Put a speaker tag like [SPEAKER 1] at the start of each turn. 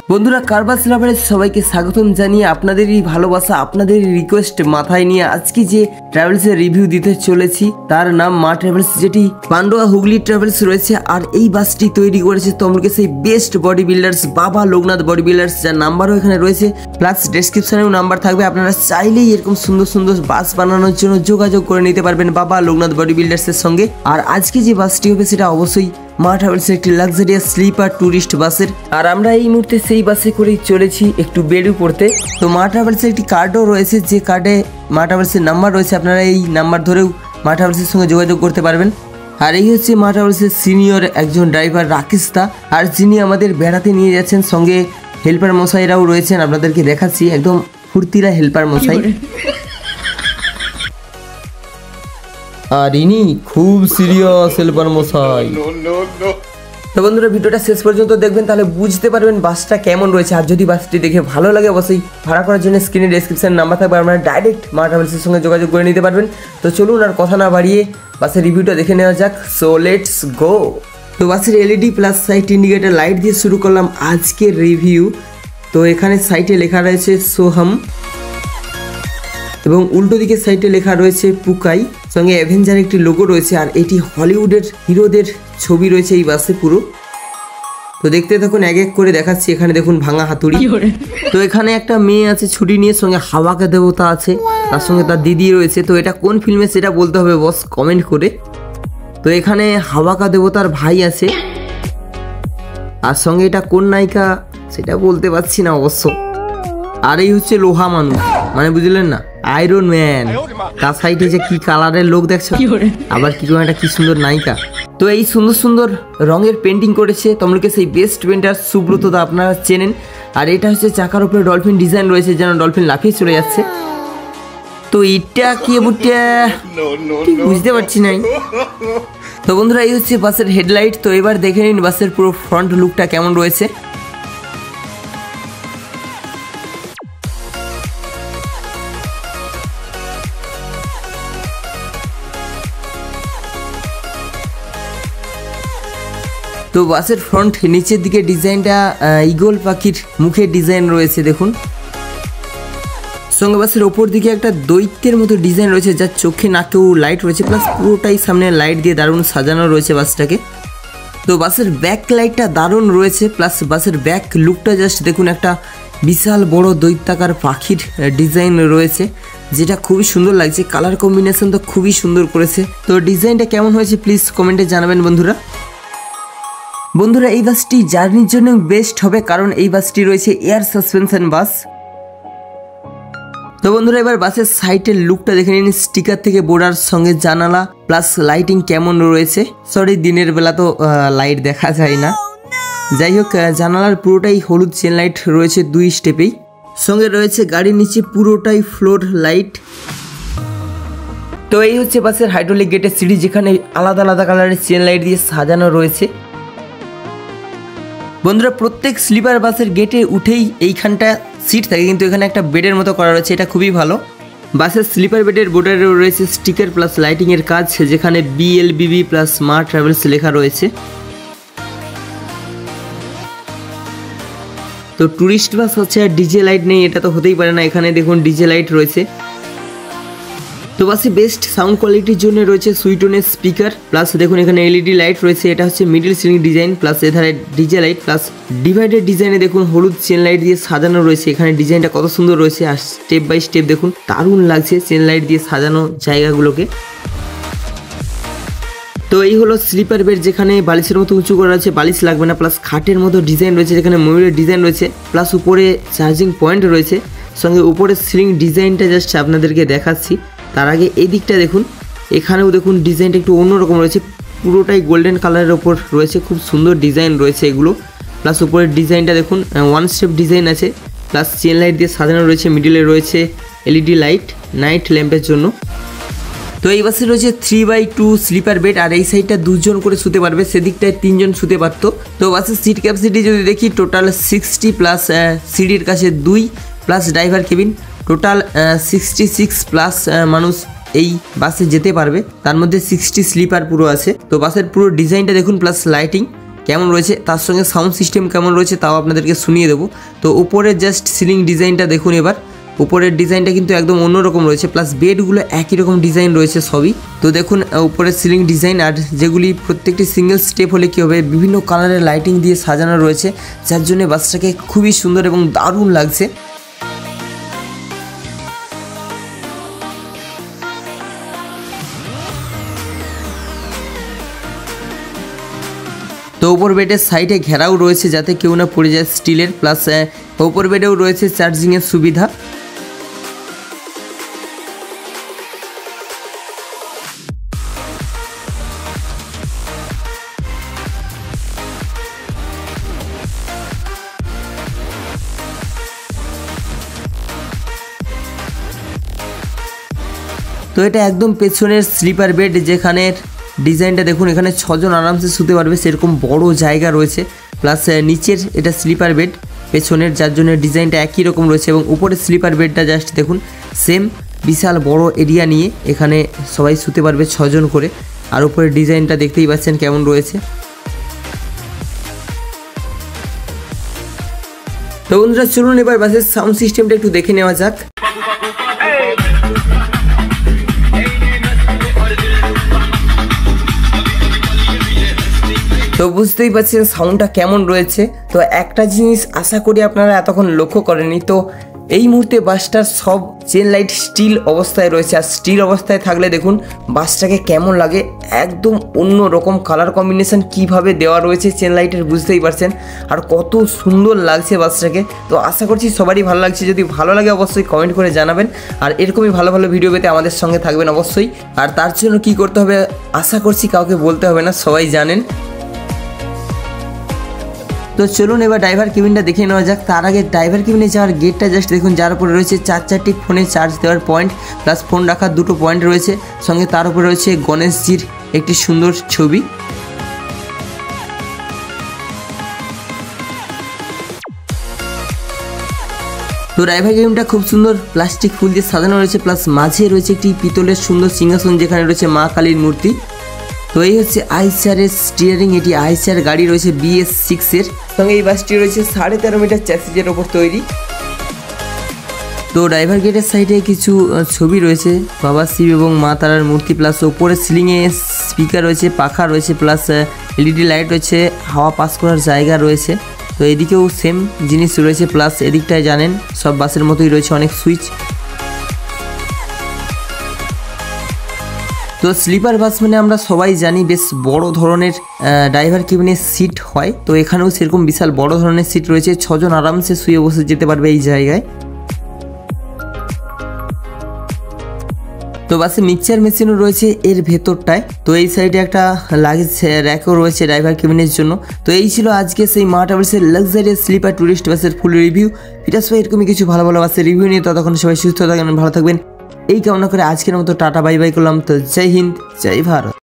[SPEAKER 1] বন্ধুরা কারবাস লাভারে সবাইকে স্বাগতম জানিয়ে আপনাদেরই ভালোবাসা আপনাদেরই রিকোয়েস্ট মাথায় নিয়ে আজকে যে ট্রাভেলসের রিভিউ দিতে চলেছি তার নাম মা ট্রাভেলস, যেটি পান্ডুয়া হুগলি ট্রাভেলস রয়েছে। আর এই বাসটি তৈরি করেছে তমলুকের সেই বেস্ট বডি বিল্ডার্স বাবা লোকনাথ বডি বিল্ডার্স, যার নাম্বারও এখানে রয়েছে, প্লাস ডেসক্রিপশনেও নাম্বার থাকবে। আপনারা চাইলেই এরকম সুন্দর সুন্দর বাস বানানোর জন্য যোগাযোগ করে নিতে পারবেন বাবা লোকনাথ বডি বিল্ডার্সের সঙ্গে। আর আজকে যে বাসটি হবে সেটা অবশ্যই মা ট্রাভেলসের একটি লাক্সারিয়াস স্লিপার ট্যুরিস্ট বাসের। আর আমরা এই মুহূর্তে সেই বাসে করেই চলেছি একটু বেড়ু পড়তে। তো মা ট্রাভেলসের একটি কার্ডও রয়েছে, যে কার্ডে মা ট্রাভেলসের নাম্বার রয়েছে, আপনারা এই নাম্বার ধরেও মা ট্রাভেলসের সঙ্গে যোগাযোগ করতে পারবেন। আর এই হচ্ছে মা ট্রাভেলসের সিনিয়র একজন ড্রাইভার রাকেশ দা, আর যিনি আমাদের বেড়াতে নিয়ে যাচ্ছেন, সঙ্গে হেল্পার মশাইরাও রয়েছেন, আপনাদেরকে দেখাচ্ছি একদম ফুর্তিরা হেল্পার মশাই। আর ইনি খুব সিরিয়াস হেল্পার মশাই। তো বন্ধুরা ভিডিওটা শেষ পর্যন্ত দেখবেন, তাহলে বুঝতে পারবেন বাসটা কেমন রয়েছে। আর যদি বাসটি দেখে ভালো লাগে অবশ্যই ভাড়া করার জন্য স্ক্রিনে ডেসক্রিপশন নাম্বার থাকবে, আপনারা ডাইরেক্ট মা ট্রাভেলসের সঙ্গে যোগাযোগ করে নিতে পারবেন। তো চলুন আর কথা না বাড়িয়ে বাসের রিভিউটা দেখে নেওয়া যাক। So let's go. তো বাসের LED plus side indicator light দিয়ে শুরু করলাম আজকের রিভিউ। তো এখানে সাইটে লেখা রয়েছে সোহাম এবং উল্টো দিকের সাইডে লেখা রয়েছে পুকাই, সঙ্গে অ্যাভেঞ্জার একটি লোগো রয়েছে। আর এটি হলিউডের হিরোদের ছবি রয়েছে এই বাসে পুরো। তো দেখতে থাকুন, এক এক করে দেখাচ্ছি। এখানে দেখুন ভাঙা হাতুড়ি। তো এখানে একটা মেয়ে আছে ছুটি নিয়ে, সঙ্গে হাওয়াকা দেবতা আছে, তার সঙ্গে তার দিদি রয়েছে। তো এটা কোন ফিল্মে সেটা বলতে হবে বস কমেন্ট করে। তো এখানে হাওয়াকা দেবতার ভাই আছে, আর সঙ্গে এটা কোন নায়িকা সেটা বলতে পারছি না অবশ্য। আর এই হচ্ছে লোহা মানুষ, মানে বুঝলেন না, আয়রন ম্যান। তার সাইডে যে কি কালারের লোক দেখছো, আবার কি একটা কি সুন্দর নায়িকা। তো এই সুন্দর সুন্দর রঙের পেন্টিং করেছে তমলুকের সেই বেস্ট পেন্টার সুব্রত দা, আপনারা চেনেন। আর এটা হচ্ছে চাকার উপরে ডলফিন ডিজাইন রয়েছে, যেন ডলফিন লাফিয়ে চলে যাচ্ছে। তো এটা কি বুটটা বুঝতে পারছি না। তো বন্ধুরা এই হচ্ছে বাসের হেডলাইট। তো এবার দেখে নিন বাসের পুরো ফ্রন্ট লুকটা কেমন রয়েছে। তো বাসের ফ্রন্ট নিচের দিকে ডিজাইনটা ঈগল পাখির মুখের ডিজাইন রয়েছে দেখুন। সঙ্গে বাসের ওপর দিকে একটা দৈত্যের মতো ডিজাইন রয়েছে, যার চোখে নাকেও লাইট রয়েছে, প্লাস পুরোটাই সামনে লাইট দিয়ে দারুণ সাজানো রয়েছে বাসটাকে। তো বাসের ব্যাক লাইটটা দারুণ রয়েছে, প্লাস বাসের ব্যাক লুকটা জাস্ট দেখুন, একটা বিশাল বড় দৈত্যাকার পাখির ডিজাইন রয়েছে, যেটা খুবই সুন্দর লাগছে। কালার কম্বিনেশন তো খুবই সুন্দর করেছে। তো ডিজাইনটা কেমন হয়েছে প্লিজ কমেন্টে জানাবেন বন্ধুরা। বন্ধুরা এই বাসটি জার্নির জন্য বেস্ট হবে, কারণ এই বাসটি রয়েছে এয়ার সাসপেনশন বাস। তো বন্ধুরা এবার বাসের সাইডের লুকটা দেখে নিন, স্টিকার থেকে বোর্ডার সঙ্গে জানালা প্লাস লাইটিং কেমন রয়েছে। সরি দিনের বেলা তো লাইট দেখা যায় না, যাই হোক জানালার পুরোটাই হলুদ চেন লাইট রয়েছে 2 স্টেপেই, সঙ্গে রয়েছে গাড়ির নিচে পুরোটাই ফ্লোর লাইট। তো এই হচ্ছে বাসের হাইড্রোলিক গেটের সিঁড়ি, যেখানে আলাদা আলাদা কালারের চেন লাইট দিয়ে সাজানো রয়েছে। বন্ধুরা প্রত্যেক স্লিপার বাসের গেটে উঠেই এইখানটা সিট থাকে, কিন্তু এখানে একটা বেডের মতো করা রয়েছে, এটা খুবই ভালো। বাসের স্লিপার বেডের বোর্ডারে রয়েছে স্টিকার প্লাস লাইটিংয়ের কাজ, যেখানে BLBB প্লাস মা ট্রাভেলস লেখা রয়েছে। তো ট্যুরিস্ট বাস হচ্ছে আর ডিজে লাইট নেই, এটা তো হতেই পারে না। এখানে দেখুন ডিজে লাইট রয়েছে। তো বাসে বেস্ট সাউন্ড কোয়ালিটির জন্য রয়েছে সুইটনের স্পিকার, প্লাস দেখুন এখানে LED লাইট রয়েছে, এটা হচ্ছে মিডল সিলিং ডিজাইন, প্লাস এধারে ডিজে লাইট, প্লাস ডিভাইডেড ডিজাইনে দেখুন হলুদ চেন লাইট দিয়ে সাজানো রয়েছে। এখানে ডিজাইনটা কত সুন্দর রয়েছে, আর স্টেপ বাই স্টেপ দেখুন দারুণ লাগছে চেন লাইট দিয়ে সাজানো জায়গাগুলোকে। তো এই হলো স্লিপার বেড, যেখানে বালিশের মতো উঁচু করা আছে, বালিশ লাগবে না, প্লাস খাটের মতো ডিজাইন রয়েছে, যেখানে ময়ূরের ডিজাইন রয়েছে, প্লাস উপরে চার্জিং পয়েন্ট রয়েছে, সঙ্গে উপরে সিলিং ডিজাইনটা জাস্ট আপনাদেরকে দেখাচ্ছি। তার আগে এই দিকটা দেখুন, এখানেও দেখুন ডিজাইনটা একটু অন্যরকম রয়েছে, পুরোটাই গোল্ডেন কালারের ওপর রয়েছে, খুব সুন্দর ডিজাইন রয়েছে এগুলো। প্লাস উপরের ডিজাইনটা দেখুন 1 স্টেপ ডিজাইন আছে, প্লাস চেন লাইট দিয়ে সাজানো রয়েছে, মিডিলে রয়েছে LED লাইট নাইট ল্যাম্পের জন্য। তো এই বাসে রয়েছে 3x2 স্লিপার বেড, আর এই সাইডটা 2 জন করে শুতে পারবে, সেদিকটায় 3 জন শুতে পারতো। তো বাসের সিট ক্যাপাসিটি যদি দেখি টোটাল 60, প্লাস সিডির কাছে 2 plus driver cabin, total 66 plus মানুষ এই বাসে যেতে পারবে, তার মধ্যে 60 স্লিপার পুরো আছে। তো বাসের পুরো ডিজাইনটা দেখুন, প্লাস লাইটিং কেমন রয়েছে, তার সঙ্গে সাউন্ড সিস্টেম কেমন রয়েছে তাও আপনাদেরকে শুনিয়ে দেবো। তো উপরের জাস্ট সিলিং ডিজাইনটা দেখুন, এবার উপরের ডিজাইনটা কিন্তু একদম অন্যরকম রয়েছে, প্লাস বেডগুলো একই রকম ডিজাইন রয়েছে সবই। তো দেখুন উপরের সিলিং ডিজাইন, আর যেগুলি প্রত্যেকটি সিঙ্গেল স্টেপ হলে কী হবে, বিভিন্ন কালারের লাইটিং দিয়ে সাজানো রয়েছে, যার জন্য বাসটাকে খুবই সুন্দর এবং দারুণ লাগছে। তো উপর বেডের সাইডে ঘেরাও রয়েছে যাতে কেউ না পড়ে যায় স্টিলের, প্লাস উপর বেডেও রয়েছে চার্জিংয়ের সুবিধা। তো এটা একদম পেছনের স্লিপার বেড, যেখানে ডিজাইনটা দেখুন, এখানে 6 জন আরামসে শুতে পারবে সেরকম বড় জায়গা রয়েছে, প্লাস নিচের এটা স্লিপার বেড পেছনের, যার জন্য ডিজাইনটা একই রকম রয়েছে। এবং উপরের স্লিপার বেডটা জাস্ট দেখুন, সেম বিশাল বড় এরিয়া নিয়ে এখানে সবাই শুতে পারবে 6 জন করে। আর উপরের ডিজাইনটা দেখতেই পাচ্ছেন কেমন রয়েছে। তো বন্ধুরা চলুন এবার বাসের সাউন্ড সিস্টেমটা একটু দেখে নেওয়া যাক। তো বুঝতেই পারছেন সাউন্ডটা কেমন রয়েছে। তো একটা জিনিস আশা করি আপনারা এতক্ষণ লক্ষ্য করেননি, তো এই মুহূর্তে বাসটার সব চেন লাইট স্টিল অবস্থায় রয়েছে। আর স্টিল অবস্থায় থাকলে দেখুন বাসটাকে কেমন লাগে, একদম অন্য রকম কালার কম্বিনেশন কিভাবে দেওয়া রয়েছে চেন লাইটের, বুঝতেই পারছেন। আর কত সুন্দর লাগছে বাসটাকে। তো আশা করছি সবারই ভালো লাগছে। যদি ভালো লাগে অবশ্যই কমেন্ট করে জানাবেন, আর এরকমই ভালো ভালো ভিডিও পেতে আমাদের সঙ্গে থাকবেন অবশ্যই। আর তার জন্য কি করতে হবে আশা করছি কাউকে বলতে হবে না, সবাই জানেন। তো চলুন এবার ড্রাইভার কেবিনটা দেখে নেওয়া যাক। তার আগে ড্রাইভার কেবিনে যাওয়ার গেটটা জাস্ট দেখুন, যার উপরে রয়েছে 4টি ফোনে চার্জ দেওয়ার পয়েন্ট, প্লাস ফোন রাখার 2টো পয়েন্ট রয়েছে, সঙ্গে তার উপরে রয়েছে গণেশজির একটি সুন্দর ছবি। তো ড্রাইভার কেবিনটা খুব সুন্দর প্লাস্টিক ফুল দিয়ে সাজানো রয়েছে, প্লাস মাঝে রয়েছে একটি পিতলের সুন্দর সিংহাসন, যেখানে রয়েছে মা কালীর মূর্তি। তো এই হচ্ছে আইসারের স্টিয়ারিং, এটি আইসার গাড়ি রয়েছে BS6 এর, সঙ্গে এই বাসটি রয়েছে 13.5 মিটার চ্যাসিজের ওপর তৈরি। তো ড্রাইভার গেটের সাইডে কিছু ছবি রয়েছে, বাবা শিব এবং মা তারার মূর্তি, প্লাস ওপরে সিলিংয়ে স্পিকার রয়েছে, পাখা রয়েছে, প্লাস LED লাইট রয়েছে, হাওয়া পাস করার জায়গা রয়েছে। তো এদিকেও সেম জিনিস রয়েছে, প্লাস এদিকটায় জানেন সব বাসের মতোই রয়েছে অনেক সুইচ। তো স্লিপার বাস মানে আমরা সবাই জানি বেশ বড় ধরনের ড্রাইভার কেবিনের সিট হয়। তো এখানেও সেরকম বিশাল বড় ধরনের সিট রয়েছে, 6 জন আরামসে শুয়ে বসে যেতে পারবে এই জায়গায়। তো বাসে মিক্সচার মেশিনও রয়েছে এর ভেতরটায়। তো এই সাইডে একটা লাগেজ র্যাকও রয়েছে ড্রাইভার কেবিনের জন্য। তো এই ছিল আজকে সেই মা ট্রাভেলসের লাক্সারিয়াস স্লিপার টুরিস্ট বাসের ফুল রিভিউ। এটা সবাই এরকমই কিছু ভালো ভালো বাসের রিভিউ নিয়ে, ততক্ষণ সবাই সুস্থ থাকবেন, ভালো থাকবেন এই কামনা করে আজকের মতো টাটা বাই বাই করলাম। তো জয় হিন্দ, জয় ভারত।